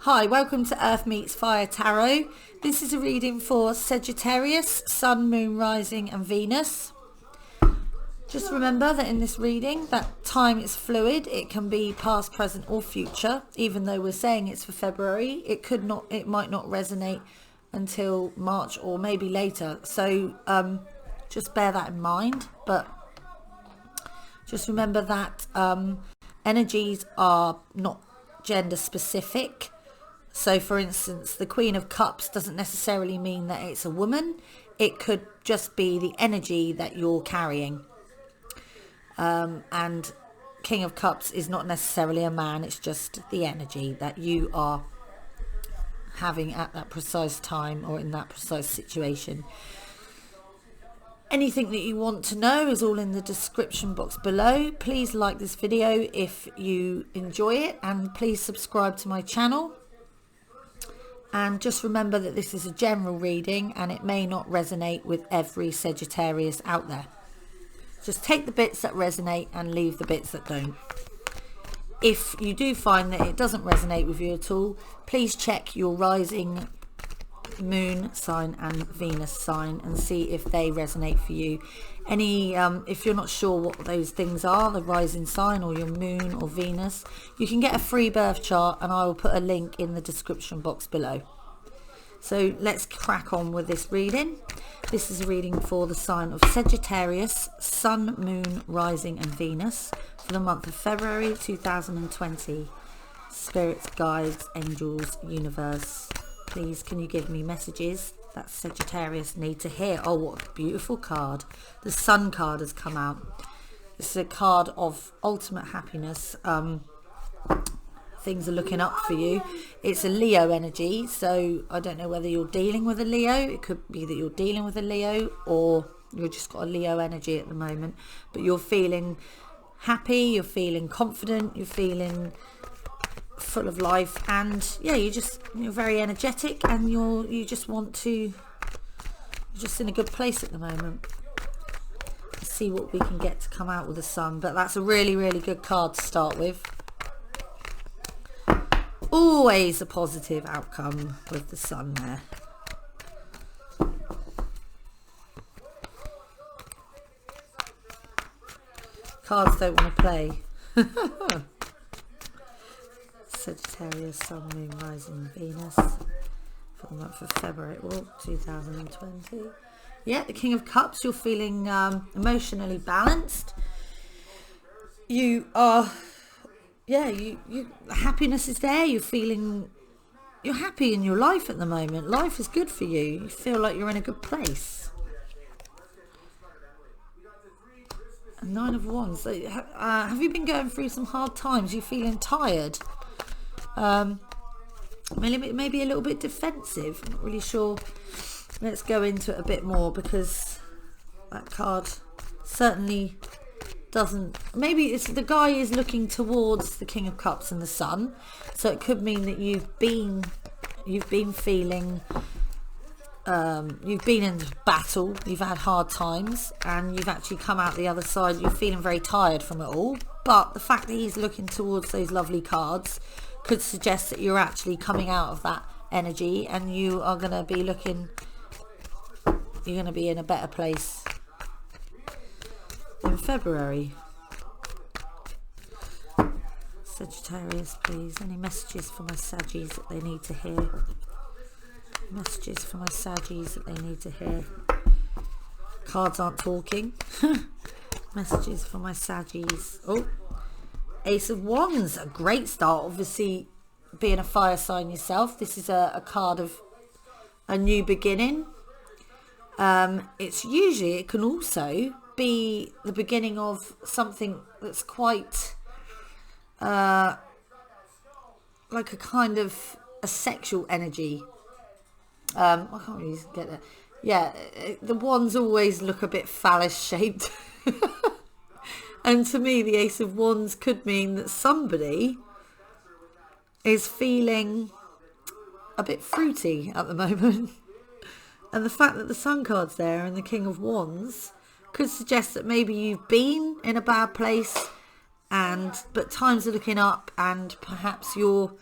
Hi, welcome to Earth Meets Fire Tarot. This is a reading for Sagittarius, Sun, Moon, Rising and Venus. Just remember that in this reading that time is fluid. It can be past, present or future. Even though we're saying it's for February, it might not resonate until March or maybe later. So just bear that in mind. But just remember that energies are not gender specific. So for instance, the Queen of Cups doesn't necessarily mean that it's a woman. It could just be the energy that you're carrying. And King of Cups is not necessarily a man. It's just the energy that you are having at that precise time or in that precise situation. Anything that you want to know is all in the description box below. Please like this video if you enjoy it, and please subscribe to my channel. And just remember that this is a general reading and it may not resonate with every Sagittarius out there. Just take the bits that resonate and leave the bits that don't. If you do find that it doesn't resonate with you at all, please check your rising moon sign and Venus sign and see if they resonate for you. If you're not sure what those things are, the rising sign or your moon or Venus, you can get a free birth chart and I will put a link in the description box below. So let's crack on with this reading. This is a reading for the sign of Sagittarius, Sun, Moon, Rising and Venus for the month of February 2020. Spirits, guides, angels, universe, please can you give me messages that Sagittarius need to hear? Oh, what a beautiful card. The Sun card has come out. It's a card of ultimate happiness. Things are looking up for you. It's a Leo energy, so I don't know whether you're dealing with a Leo. It could be that you're dealing with a Leo or you've just got a Leo energy at the moment, but you're feeling happy, you're feeling confident, you're feeling full of life, and yeah, you're very energetic, and you're just in a good place at the moment. Let's see what we can get to come out with the Sun, but that's a really good card to start with. Always a positive outcome with the Sun there. Cards don't want to play. Sagittarius, Sun, Moon, Rising, Venus for the month of February 2020. Yeah, the King of Cups, you're feeling emotionally balanced. You are, happiness is there. You're happy in your life at the moment. Life is good for you. You feel like you're in a good place. Nine of Wands. Have you been going through some hard times? You're feeling tired. Maybe a little bit defensive. I'm not really sure. Let's go into it a bit more, because that card certainly doesn't. Maybe it's the guy is looking towards the King of Cups and the Sun, so it could mean that you've been feeling you've been in battle, you've had hard times, and you've actually come out the other side. You're feeling very tired from it all, but the fact that he's looking towards those lovely cards could suggest that you're actually coming out of that energy, and you are going to be you're going to be in a better place in February. Sagittarius, please, any messages for my Saggies that they need to hear? Messages for my Saggies that they need to hear. Cards aren't talking. Messages for my Saggies. Oh, Ace of Wands, a great start. Obviously, being a fire sign yourself, this is a card of a new beginning. It can also be the beginning of something that's quite like a kind of a sexual energy. I can't really get that. Yeah, the wands always look a bit phallus shaped. And to me, the Ace of Wands could mean that somebody is feeling a bit fruity at the moment. And the fact that the Sun card's there and the King of Wands could suggest that maybe you've been in a bad place, but times are looking up, and perhaps you're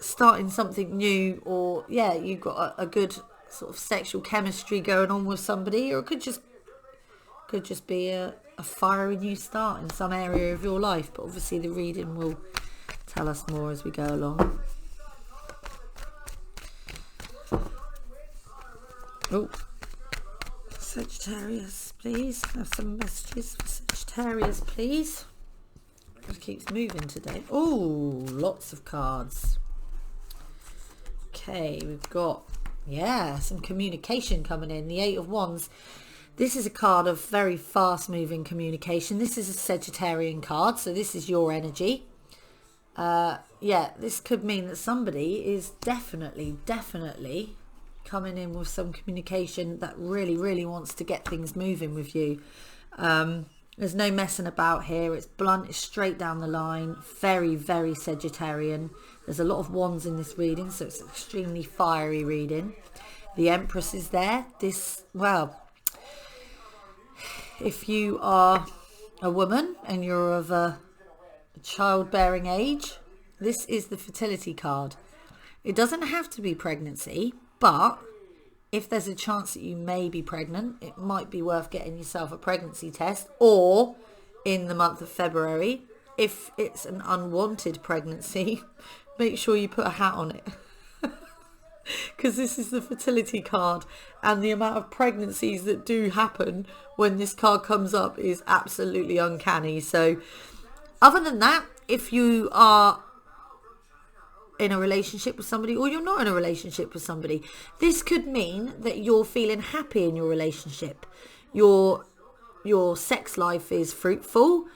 starting something new, or yeah, you've got a good sort of sexual chemistry going on with somebody, or it could just be a fiery new start in some area of your life. But obviously the reading will tell us more as we go along. Oh, Sagittarius, please have some messages for Sagittarius, please. It keeps moving today. Oh, lots of cards. Okay, we've got, yeah, some communication coming in. The Eight of Wands. This is a card of very fast moving communication. This is a Sagittarian card, so this is your energy. Yeah, this could mean that somebody is definitely coming in with some communication that really wants to get things moving with you. There's no messing about here. It's blunt, it's straight down the line. Very Sagittarian. There's a lot of wands in this reading, so it's an extremely fiery reading. The Empress is there. This, well, if you are a woman and you're of a childbearing age, this is the fertility card. It doesn't have to be pregnancy, but if there's a chance that you may be pregnant, it might be worth getting yourself a pregnancy test. Or in the month of February, if it's an unwanted pregnancy, make sure you put a hat on it. Because this is the fertility card, and the amount of pregnancies that do happen when this card comes up is absolutely uncanny. So other than that, if you are in a relationship with somebody, or you're not in a relationship with somebody, this could mean that you're feeling happy in your relationship. Your sex life is fruitful.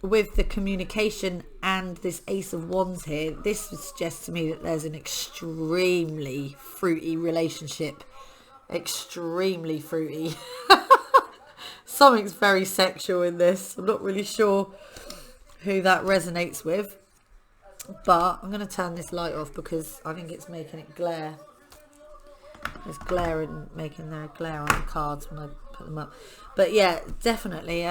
With the communication and this Ace of Wands here, this would suggest to me that there's an extremely fruity relationship. Extremely fruity. Something's very sexual in this. I'm not really sure who that resonates with, but I'm going to turn this light off because I think it's making it glare. It's glaring, making their glare on the cards when I put them up. But yeah, definitely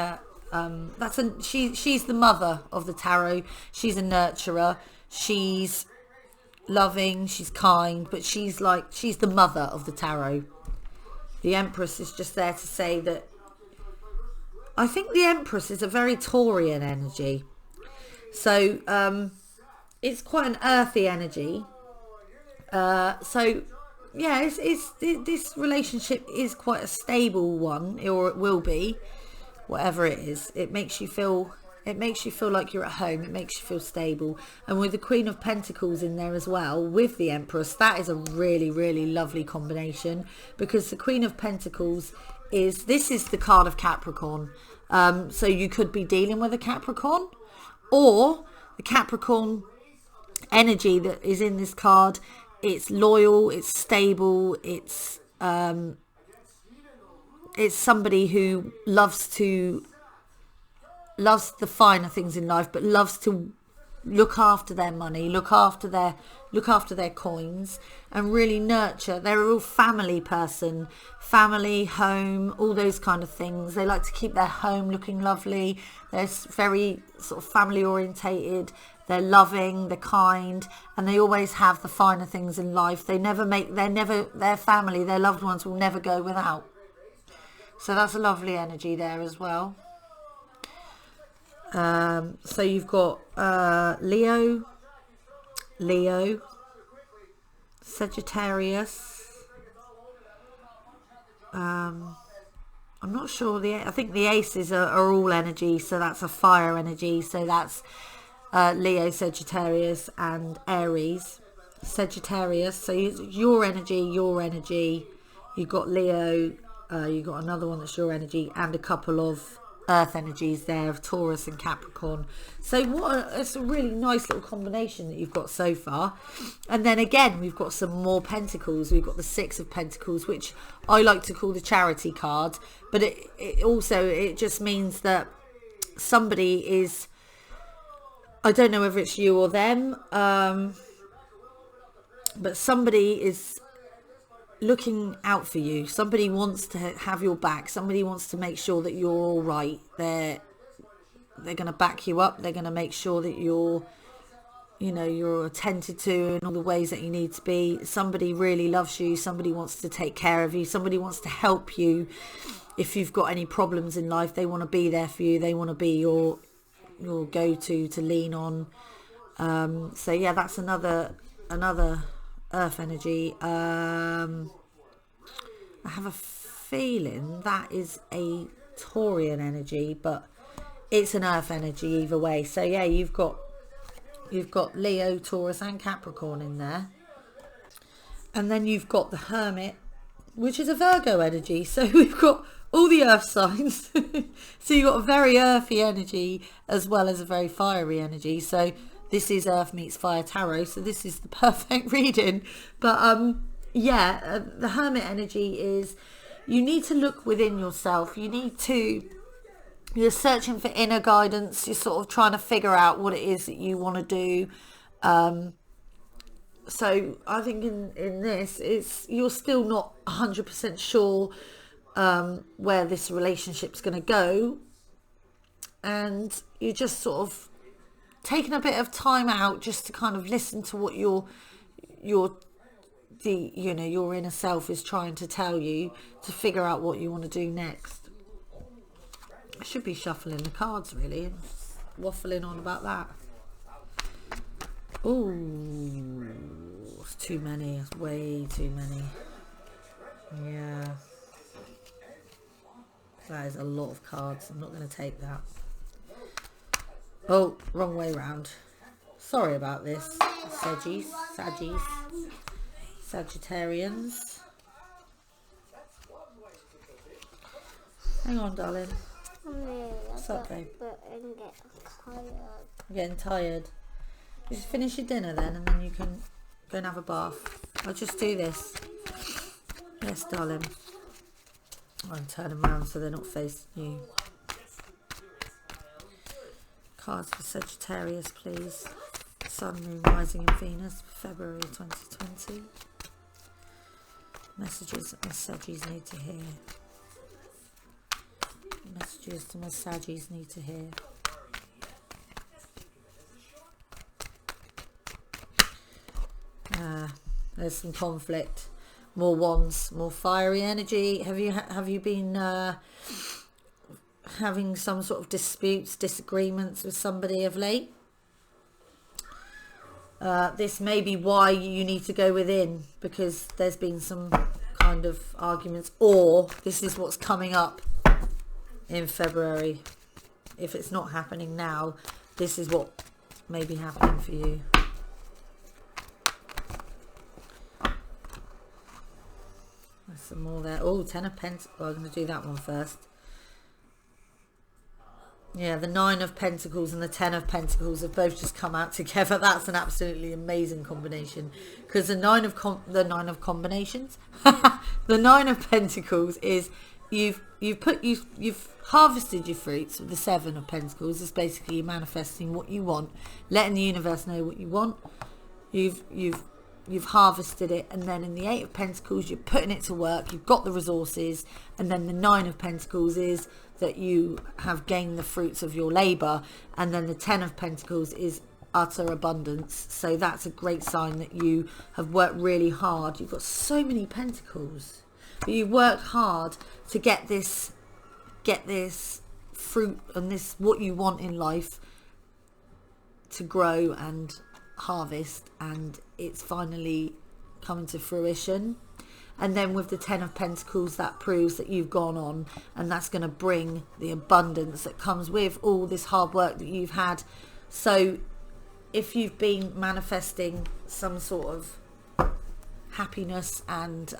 she's the mother of the tarot. She's a nurturer. She's loving, she's kind, but she's the mother of the tarot. The Empress is just there to say that I think the Empress is a very Taurian energy. So it's quite an earthy energy. So yeah, this relationship is quite a stable one, or it will be. Whatever it is, it makes you feel like you're at home. It makes you feel stable. And with the Queen of Pentacles in there as well, with the Empress, that is a really lovely combination, because the Queen of Pentacles is the card of Capricorn. So you could be dealing with a Capricorn, or the Capricorn energy that is in this card. It's loyal, it's stable, it's somebody who loves the finer things in life, but loves to look after their money, look after their coins, and really nurture. They're a real family person, family, home, all those kind of things. They like to keep their home looking lovely. They're very sort of family orientated. They're loving, they're kind, and they always have the finer things in life. Their family, their loved ones will never go without. So that's a lovely energy there as well. So you've got Leo, Sagittarius. I'm not sure. I think the aces are all energy, so that's a fire energy. So that's Leo, Sagittarius, and Aries. Sagittarius. So your energy. You've got Leo. You've got another one that's your energy, and a couple of earth energies there of Taurus and Capricorn. So it's a really nice little combination that you've got so far. And then again, we've got some more pentacles. We've got the Six of Pentacles, which I like to call the charity card, but it just means that somebody is, I don't know whether it's you or them, but somebody is looking out for you. Somebody wants to have your back. Somebody wants to make sure that you're all right. They're going to back you up. They're going to make sure that you're you know, you're attended to in all the ways that you need to be. Somebody really loves you. Somebody wants to take care of you. Somebody wants to help you. If you've got any problems in life, they want to be there for you. They want to be your go-to to lean on. So yeah, that's another earth energy. I have a feeling that is a Taurian energy, but it's an earth energy either way. So yeah, you've got Leo, Taurus and Capricorn in there. And then you've got the Hermit, which is a Virgo energy. So we've got all the earth signs. So you've got a very earthy energy as well as a very fiery energy. So this is Earth Meets Fire Tarot. So this is the perfect reading. But yeah, the Hermit energy is, you need to look within yourself. You're searching for inner guidance. You're sort of trying to figure out what it is that you want to do. So I think in this, you're still not 100% sure where this relationship's going to go. And you're just sort of taking a bit of time out just to kind of listen to what your inner self is trying to tell you, to figure out what you want to do next. I should be shuffling the cards really and waffling on about that. Oh, it's too many. It's way too many. Yeah. That is a lot of cards. I'm not going to take that. Oh, wrong way round. Sorry about this. Sagittarians. Hang on, darling. What's up, babe? I'm getting tired. Just finish your dinner then, and then you can go and have a bath. I'll just do this. Yes, darling. I'm turning around so they're not facing you. Cards for Sagittarius, please. Sun, Moon, Rising and Venus, February 2020. Messages that my Saggies need to hear. Messages to my Saggies need to hear. There's some conflict. More wands, more fiery energy. Have you been having some sort of disputes, disagreements with somebody of late? This may be why you need to go within, because there's been some kind of arguments, or this is what's coming up in February. If it's not happening now, this is what may be happening for you. There's some more there. Oh, Ten of Pentacles. Well, I'm going to do that one first. Yeah, the Nine of Pentacles and the Ten of Pentacles have both just come out together. That's an absolutely amazing combination, because the Nine of Combinations, the Nine of Pentacles is you've harvested your fruits. With the Seven of Pentacles is basically manifesting what you want, letting the universe know what you want. You've harvested it, and then in the Eight of Pentacles you're putting it to work. You've got the resources, and then the Nine of Pentacles is that you have gained the fruits of your labor, and then the Ten of Pentacles is utter abundance. So that's a great sign that you have worked really hard. You've got so many pentacles, but you worked hard to get this fruit and this what you want in life to grow and harvest, and it's finally coming to fruition. And then with the Ten of Pentacles, that proves that you've gone on, and that's going to bring the abundance that comes with all this hard work that you've had. So if you've been manifesting some sort of happiness and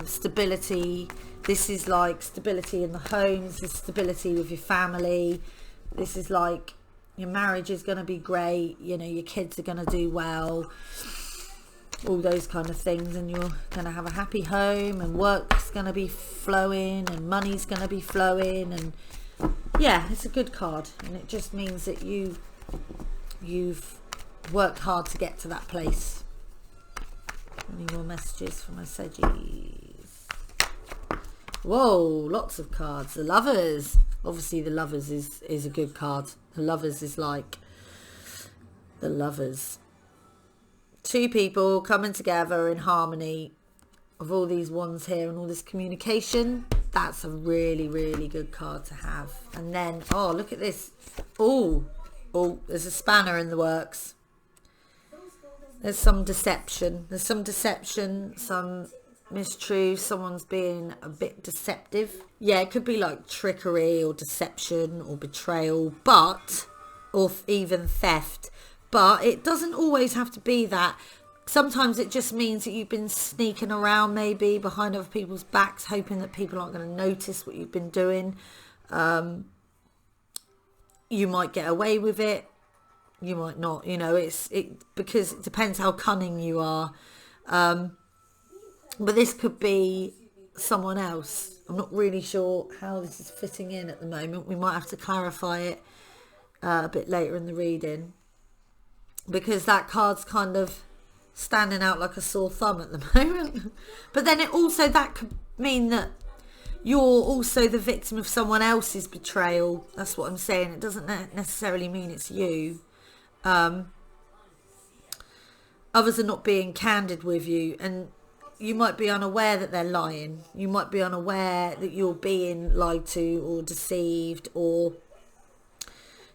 stability, this is like stability in the home, this is stability with your family, this is like your marriage is going to be great, you know, your kids are going to do well, all those kind of things, and you're going to have a happy home, and work's going to be flowing, and money's going to be flowing, and yeah, it's a good card, and it just means that you've worked hard to get to that place. Any more messages for my Saggies? Whoa, lots of cards. The Lovers. Obviously the Lovers is a good card. The Lovers is like the Lovers. Two people coming together in harmony of all these wands here and all this communication. That's a really, really good card to have. And then, oh, look at this. Oh, there's a spanner in the works. There's some deception. There's some deception, some mistruth. Someone's being a bit deceptive. Yeah, it could be like trickery or deception or betrayal, or even theft. But it doesn't always have to be that. Sometimes it just means that you've been sneaking around maybe behind other people's backs, hoping that people aren't going to notice what you've been doing. You might get away with it. You might not, you know, because it depends how cunning you are. But this could be someone else. I'm not really sure how this is fitting in at the moment. We might have to clarify it a bit later in the reading, because that card's kind of standing out like a sore thumb at the moment. But then that could mean that you're also the victim of someone else's betrayal. That's what I'm saying. It doesn't necessarily mean it's you. Others are not being candid with you, and you might be unaware that they're lying. You might be unaware that you're being lied to or deceived, or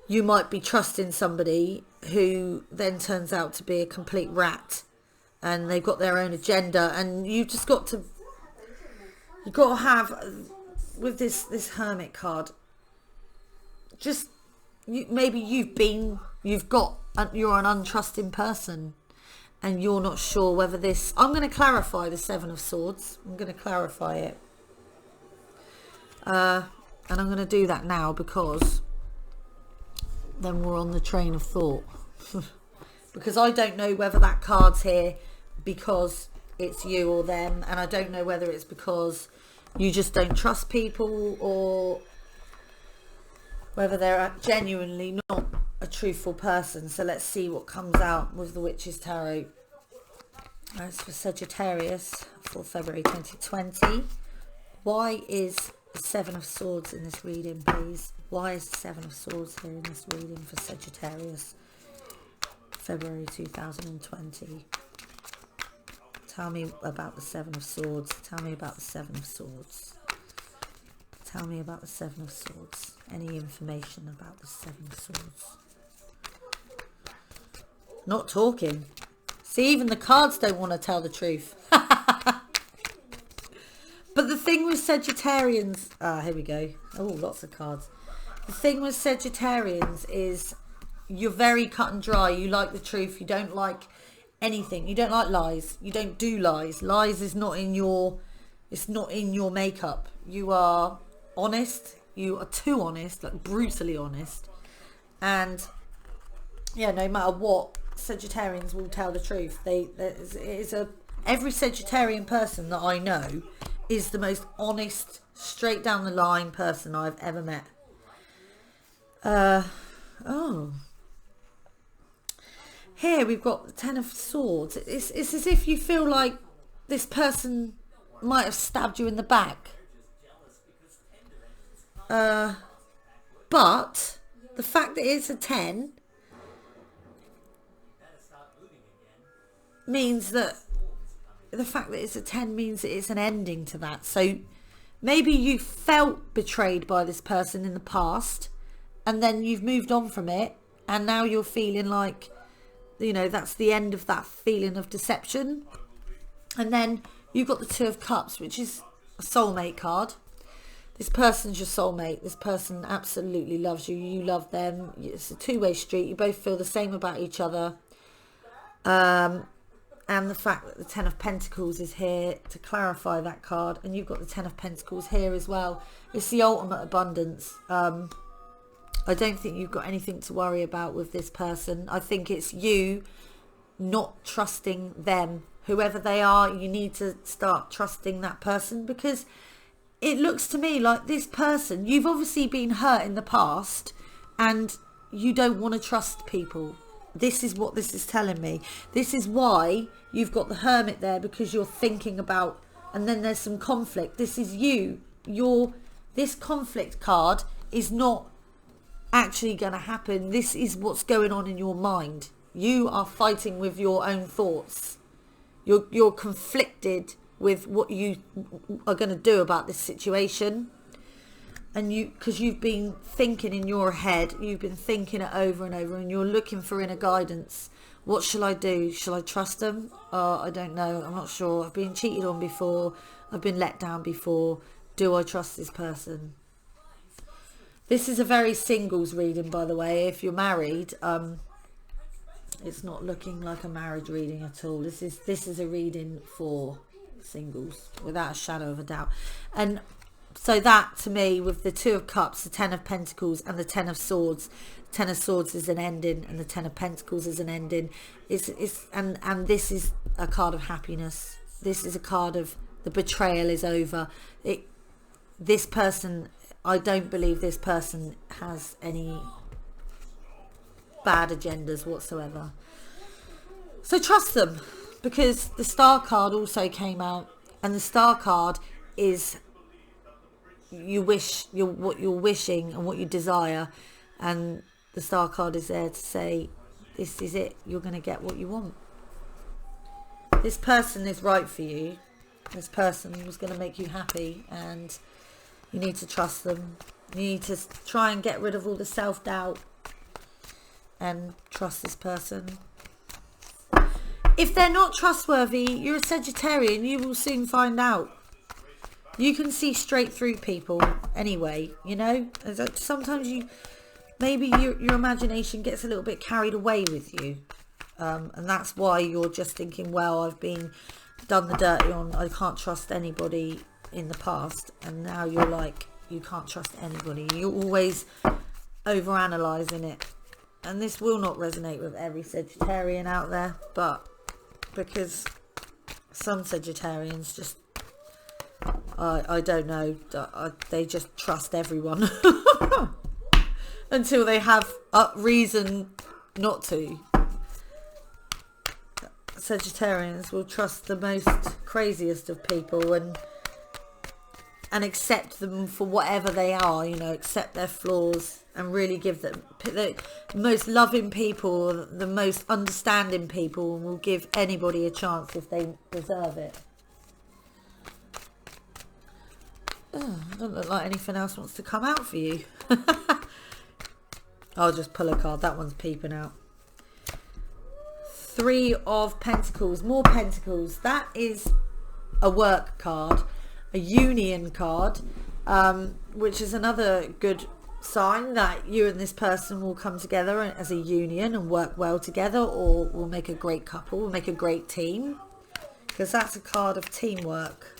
you might be trusting somebody who then turns out to be a complete rat, and they've got their own agenda. And you've got to have, with this Hermit card, maybe you're an untrusting person, and you're not sure whether this. I'm going to clarify the Seven of Swords. I'm going to clarify it, and I'm going to do that now, because then we're on the train of thought. Because I don't know whether that card's here because it's you or them, and I don't know whether it's because you just don't trust people, or whether they're genuinely not a truthful person. So let's see what comes out with the Witch's Tarot. That's for Sagittarius for February 2020. Why is the Seven of Swords in this reading, please? Why is the Seven of Swords here in this reading for Sagittarius, February 2020? Tell me about the Seven of Swords. Tell me about the Seven of Swords. Tell me about the Seven of Swords. Any information about the Seven of Swords? Not talking. See, even the cards don't want to tell the truth. But the thing with Sagittarians... here we go. Oh, lots of cards. The thing with Sagittarians is you're very cut and dry. You like the truth. You don't like anything. You don't like lies. You don't do lies. Lies is not in your... It's not in your makeup. You are honest. You are too honest, like brutally honest. And yeah, no matter what, Sagittarians will tell the truth. Every Sagittarian person that I know is the most honest, straight down the line person I've ever met. Here we've got the Ten of Swords. It's as if you feel like this person might have stabbed you in the back. But the fact that it's a 10 means that it's an ending to that. So maybe you felt betrayed by this person in the past, and then you've moved on from it, and now you're feeling like, you know, that's the end of that feeling of deception. And then you've got the Two of Cups, which is a soulmate card. This person's your soulmate. This person absolutely loves you. You love them. It's a two-way street. You both feel the same about each other. And the fact that the Ten of Pentacles is here to clarify that card. And you've got the Ten of Pentacles here as well. It's the ultimate abundance. I don't think you've got anything to worry about with this person. I think it's you not trusting them. Whoever they are, you need to start trusting that person, because it looks to me like this person, you've obviously been hurt in the past and you don't want to trust people. This is what this is telling me. This is why you've got the Hermit there, because you're thinking about, and then there's some conflict. This is you. This conflict card is not actually going to happen. This is what's going on in your mind. You are fighting with your own thoughts. You're conflicted with what you are going to do about this situation. And because you've been thinking in your head, you've been thinking it over and over, and you're looking for inner guidance. What shall I do? Shall I trust them? I don't know. I'm not sure. I've been cheated on before. I've been let down before. Do I trust this person? This is a very singles reading, by the way. If you're married, it's not looking like a marriage reading at all. This is a reading for singles, without a shadow of a doubt. And so that, to me, with the Two of Cups, the Ten of Pentacles, and the Ten of Swords, Ten of Swords is an ending, and the Ten of Pentacles is an ending. And this is a card of happiness. This is a card of the betrayal is over. This person, I don't believe this person has any bad agendas whatsoever. So trust them, because the Star card also came out, and the Star card is what you're wishing and what you desire, and the Star card is there to say, this is it, you're going to get what you want. This person is right for you. This person was going to make you happy, and you need to trust them. You need to try and get rid of all the self-doubt and trust this person. If they're not trustworthy, you're a Sagittarian, you will soon find out. You can see straight through people anyway, you know. Sometimes maybe your imagination gets a little bit carried away with you, and that's why you're just thinking, well, I've been done the dirty on, I can't trust anybody in the past, and now you're like, you can't trust anybody. You're always overanalyzing it, and this will not resonate with every Sagittarian out there, but because some Sagittarians just, I don't know, they just trust everyone until they have reason not to. Sagittarians will trust the most craziest of people and accept them for whatever they are, you know, accept their flaws and really give them the most loving people, the most understanding people, and will give anybody a chance if they deserve it. Oh, I don't look like anything else wants to come out for you. I'll just pull a card. That one's peeping out. Three of Pentacles. More Pentacles. That is a work card. A union card. Which is another good sign that you and this person will come together as a union and work well together, or will make a great couple, will make a great team. Because that's a card of teamwork.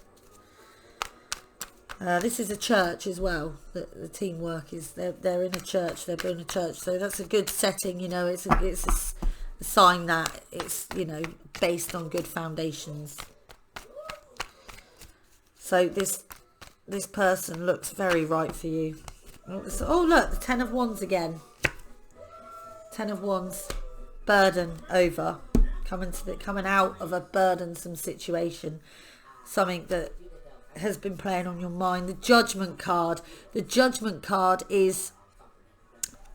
This is a church as well. The teamwork is they're in a church. They're building a church, so that's a good setting. You know, it's a sign that it's, you know, based on good foundations. So this person looks very right for you. Oh look, the Ten of Wands again. Ten of Wands, burden over, coming out of a burdensome situation, something that has been playing on your mind. The Judgment card. The Judgment card is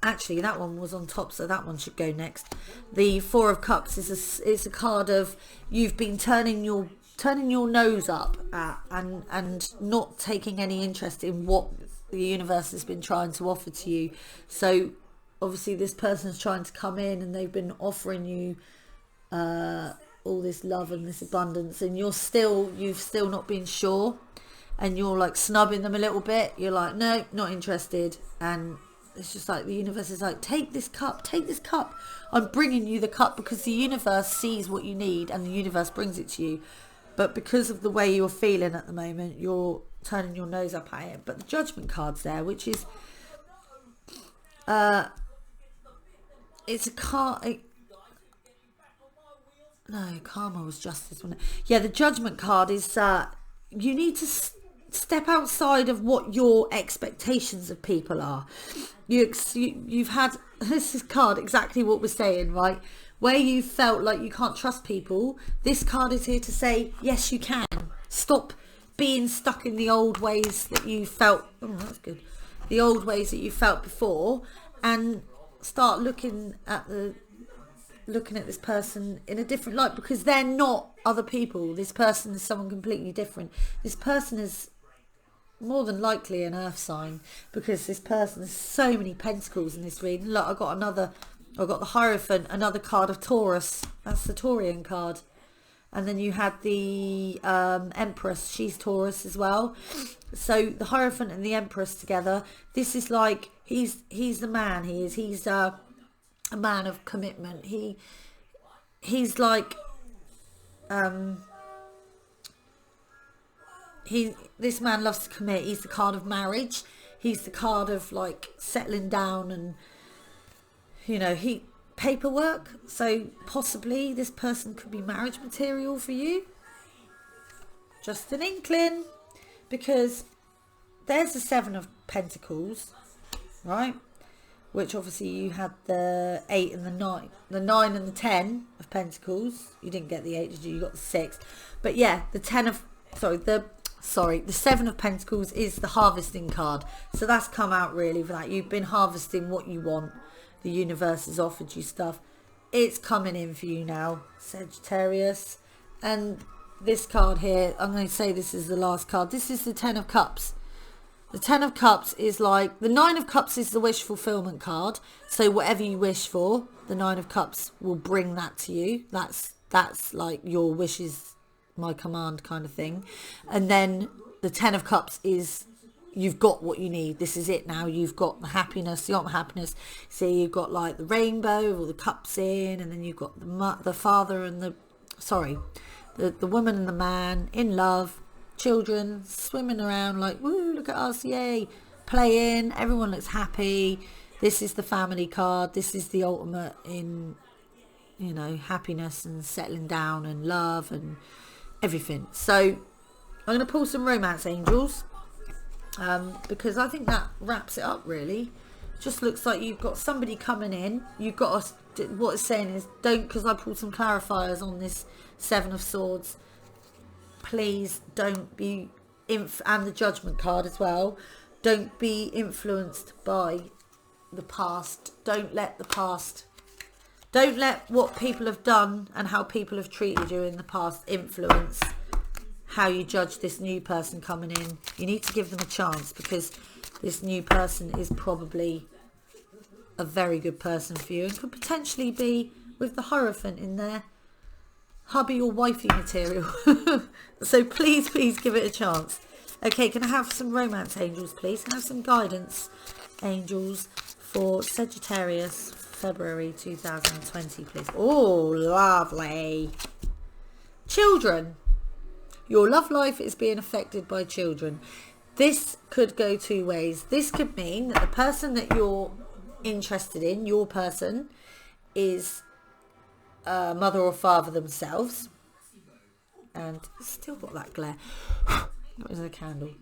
actually, that one was on top, so that one should go next. The Four of Cups is a card of you've been turning your nose up at and not taking any interest in what the universe has been trying to offer to you. So obviously this person's trying to come in and they've been offering you all this love and this abundance, and you've still not been sure, and you're like snubbing them a little bit. You're like, no, not interested. And it's just like the universe is like, take this cup, I'm bringing you the cup, because the universe sees what you need and the universe brings it to you. But because of the way you're feeling at the moment, you're turning your nose up at it. But the Judgment card's there, which is it's a card. No, karma was justice, wasn't it? Yeah, the Judgment card is you need to step outside of what your expectations of people are. You've had this card exactly what we're saying, right? Where you felt like you can't trust people, this card is here to say, yes, you can. Stop being stuck in the old ways that you felt. Oh, that's good. The old ways that you felt before, and start looking at looking at this person in a different light, because they're not other people. This person is someone completely different. This person is more than likely an earth sign, because this person has so many pentacles in this reading. Look, I've got the Hierophant, another card of Taurus. That's the Taurian card. And then you had the Empress. She's Taurus as well. So the Hierophant and the Empress together. This is like, he's the man. He's a man of commitment. He's like, this man loves to commit. He's the card of marriage. He's the card of like settling down and, you know, paperwork. So possibly this person could be marriage material for you. Just an inkling, because there's the 7 of Pentacles, right? Which obviously you had the 8 and the 9. The 9 and the 10 of Pentacles. You didn't get the 8, did you? You got the 6. But yeah, the 7 of Pentacles is the harvesting card. So that's come out really for that. You've been harvesting what you want. The universe has offered you stuff. It's coming in for you now, Sagittarius. And this card here, I'm going to say this is the last card. This is the 10 of Cups. The 10 of Cups is like, the 9 of Cups is the wish fulfillment card. So whatever you wish for, the 9 of Cups will bring that to you. That's like your wish is my command kind of thing. And then the 10 of Cups is, you've got what you need. This is it now. You've got the happiness, the ultimate happiness. So you've got like the rainbow with all the cups in, and then you've got the father and the woman and the man in love, children swimming around like, woo, look at us, yay, playing, everyone looks happy. This is the family card. This is the ultimate in, you know, happiness and settling down and love and everything. So I'm going to pull some romance angels. Because I think that wraps it up really. Just looks like you've got somebody coming in. You've got what it's saying is, don't, because I pulled some clarifiers on this 7 of Swords, please don't be and the Judgment card as well, don't be influenced by the past. Don't let what people have done and how people have treated you in the past influence how you judge this new person coming in. You need to give them a chance, because this new person is probably a very good person for you and could potentially be, with the Hierophant in there, hubby or wifey material. So please give it a chance. Okay, can I have some romance angels, please? Can I have some guidance angels for Sagittarius February 2020, please? Oh, lovely. Children. Your love life is being affected by children. This could go two ways. This could mean that the person that you're interested in, your person, is a mother or father themselves. And still got that glare. That was a candle.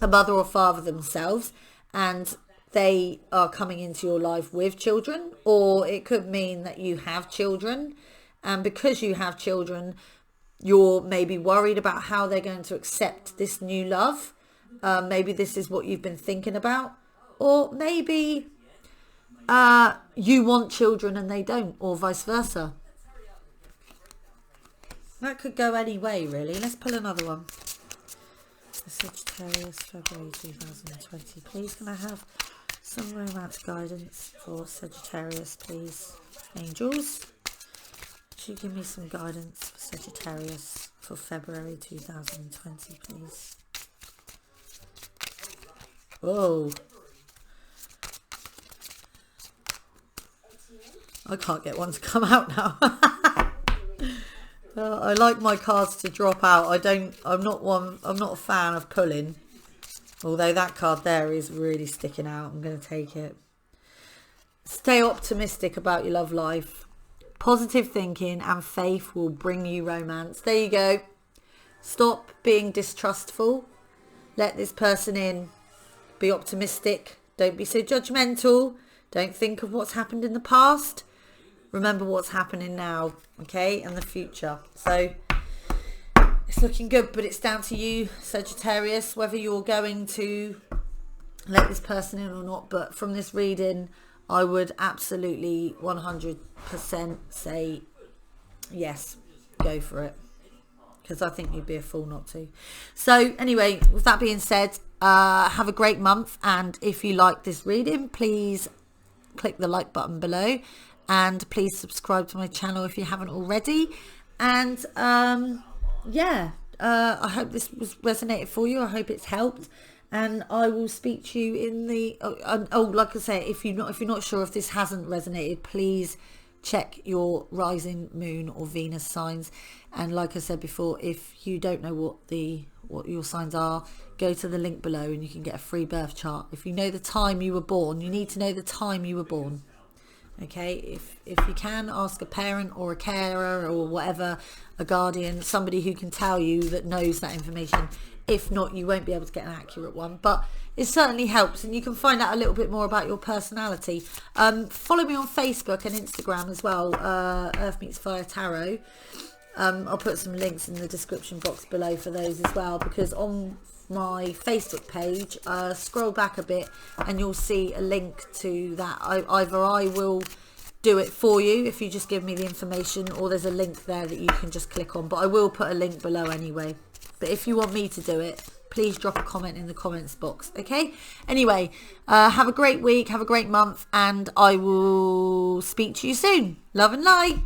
A mother or father themselves, and they are coming into your life with children. Or it could mean that you have children, and because you have children, you're maybe worried about how they're going to accept this new love. Maybe this is what you've been thinking about. Or maybe you want children and they don't, or vice versa. That could go any way, really. Let's pull another one. Sagittarius, February 2020. Please, can I have some romance guidance for Sagittarius, please? Angels, could you give me some guidance for Sagittarius for February 2020, please? Whoa. I can't get one to come out now. I like my cards to drop out. I'm not a fan of pulling. Although that card there is really sticking out. I'm going to take it. Stay optimistic about your love life. Positive thinking and faith will bring you romance. There you go. Stop being distrustful. Let this person in. Be optimistic. Don't be so judgmental. Don't think of what's happened in the past. Remember what's happening now, okay, and the future. So it's looking good, but it's down to you, Sagittarius, whether you're going to let this person in or not. But from this reading, I would absolutely 100% say yes, go for it, because I think you'd be a fool not to. So anyway, with that being said, have a great month, and if you like this reading, please click the like button below, and please subscribe to my channel if you haven't already. And yeah, I hope this was resonated for you. I hope it's helped, and I will speak to you in the like I say, if you're not sure if this hasn't resonated, please check your rising, moon or Venus signs. And like I said before, if you don't know what your signs are, go to the link below and you can get a free birth chart. If you know the time you were born, you need to know the time you were born. Okay, if you can, ask a parent or a carer or whatever, a guardian, somebody who can tell you, that knows that information. If not, you won't be able to get an accurate one, but it certainly helps, and you can find out a little bit more about your personality. Follow me on Facebook and Instagram as well, Earth Meets Fire Tarot. I'll put some links in the description box below for those as well, because on my Facebook page, scroll back a bit and you'll see a link to that. Either I will do it for you if you just give me the information, or there's a link there that you can just click on, but I will put a link below anyway. But if you want me to do it, please drop a comment in the comments box. Okay, anyway, have a great week, have a great month, and I will speak to you soon. Love and light.